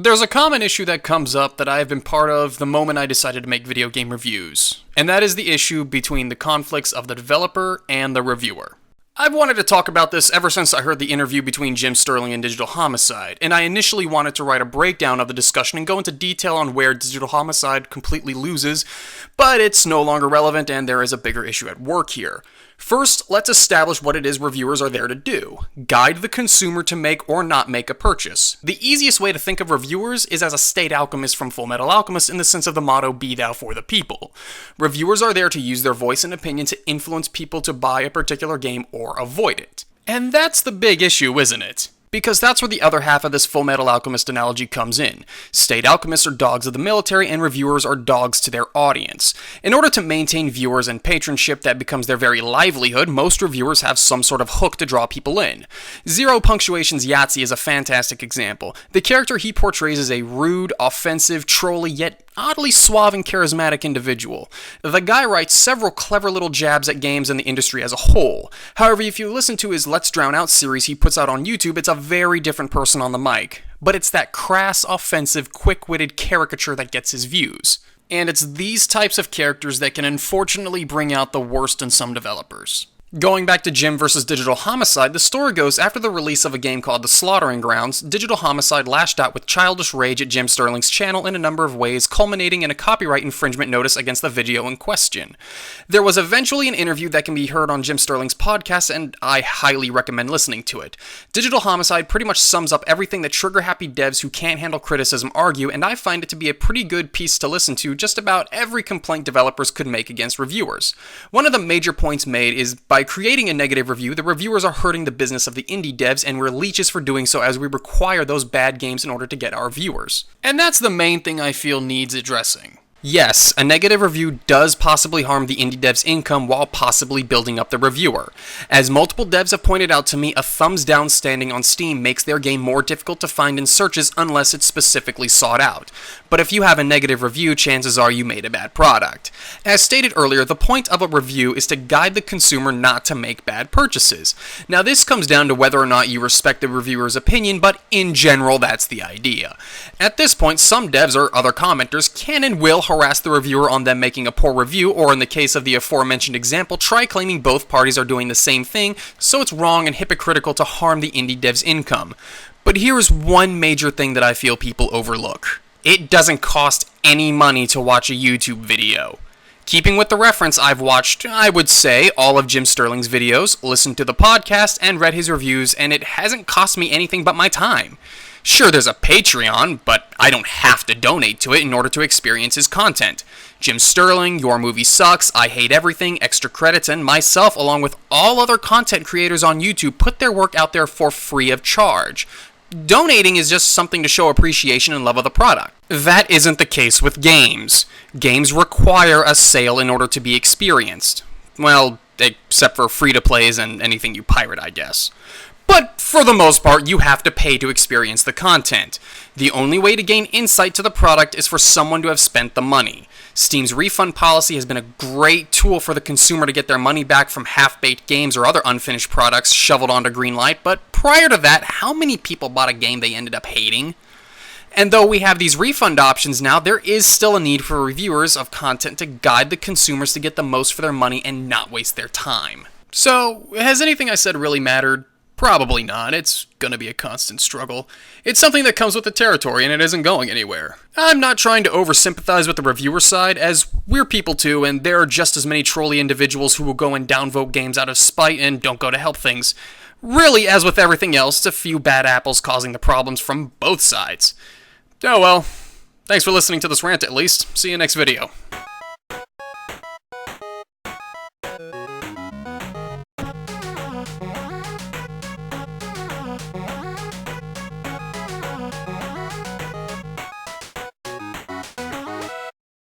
There's a common issue that comes up that I have been part of the moment I decided to make video game reviews, and that is the issue between the conflicts of the developer and the reviewer. I've wanted to talk about this ever since I heard the interview between Jim Sterling and Digital Homicide, and I initially wanted to write a breakdown of the discussion and go into detail on where Digital Homicide completely loses, but it's no longer relevant and there is a bigger issue at work here. First, let's establish what it is reviewers are there to do. Guide the consumer to make or not make a purchase. The easiest way to think of reviewers is as a state alchemist from Fullmetal Alchemist in the sense of the motto, "Be thou for the people." Reviewers are there to use their voice and opinion to influence people to buy a particular game or avoid it. And that's the big issue, isn't it? Because that's where the other half of this Fullmetal Alchemist analogy comes in. State alchemists are dogs of the military, and reviewers are dogs to their audience. In order to maintain viewers and patronship that becomes their very livelihood, most reviewers have some sort of hook to draw people in. Zero Punctuation's Yahtzee is a fantastic example. The character he portrays is a rude, offensive, trolly, yet oddly suave and charismatic individual. The guy writes several clever little jabs at games and the industry as a whole. However, if you listen to his Let's Drown Out series he puts out on YouTube, it's a very different person on the mic. But it's that crass, offensive, quick-witted caricature that gets his views. And it's these types of characters that can unfortunately bring out the worst in some developers. Going back to Jim vs. Digital Homicide, the story goes after the release of a game called The Slaughtering Grounds, Digital Homicide lashed out with childish rage at Jim Sterling's channel in a number of ways, culminating in a copyright infringement notice against the video in question. There was eventually an interview that can be heard on Jim Sterling's podcast, and I highly recommend listening to it. Digital Homicide pretty much sums up everything that trigger-happy devs who can't handle criticism argue, and I find it to be a pretty good piece to listen to just about every complaint developers could make against reviewers. One of the major points made is by creating a negative review, the reviewers are hurting the business of the indie devs, and we're leeches for doing so as we require those bad games in order to get our viewers. And that's the main thing I feel needs addressing. Yes, a negative review does possibly harm the indie dev's income while possibly building up the reviewer. As multiple devs have pointed out to me, a thumbs down standing on Steam makes their game more difficult to find in searches unless it's specifically sought out. But if you have a negative review, chances are you made a bad product. As stated earlier, the point of a review is to guide the consumer not to make bad purchases. Now this comes down to whether or not you respect the reviewer's opinion, but in general that's the idea. At this point, some devs or other commenters can and will harass the reviewer on them making a poor review, or in the case of the aforementioned example, try claiming both parties are doing the same thing, so it's wrong and hypocritical to harm the indie dev's income. But here is one major thing that I feel people overlook. It doesn't cost any money to watch a YouTube video. Keeping with the reference, I've watched, I would say, all of Jim Sterling's videos, listened to the podcast, and read his reviews, and it hasn't cost me anything but my time. Sure, there's a Patreon, but I don't have to donate to it in order to experience his content. Jim Sterling, Your Movie Sucks, I Hate Everything, Extra Credits, and myself, along with all other content creators on YouTube, put their work out there for free of charge. Donating is just something to show appreciation and love of the product. That isn't the case with games. Games require a sale in order to be experienced. Well, except for free-to-plays and anything you pirate, I guess. But for the most part, you have to pay to experience the content. The only way to gain insight to the product is for someone to have spent the money. Steam's refund policy has been a great tool for the consumer to get their money back from half-baked games or other unfinished products shoveled onto Greenlight, but prior to that, how many people bought a game they ended up hating? And though we have these refund options now, there is still a need for reviewers of content to guide the consumers to get the most for their money and not waste their time. So, has anything I said really mattered? Probably not. It's gonna be a constant struggle. It's something that comes with the territory and it isn't going anywhere. I'm not trying to oversympathize with the reviewer side, as we're people too, and there are just as many trolly individuals who will go and downvote games out of spite and don't go to help things. Really, as with everything else, it's a few bad apples causing the problems from both sides. Oh well, thanks for listening to this rant at least. See you next video.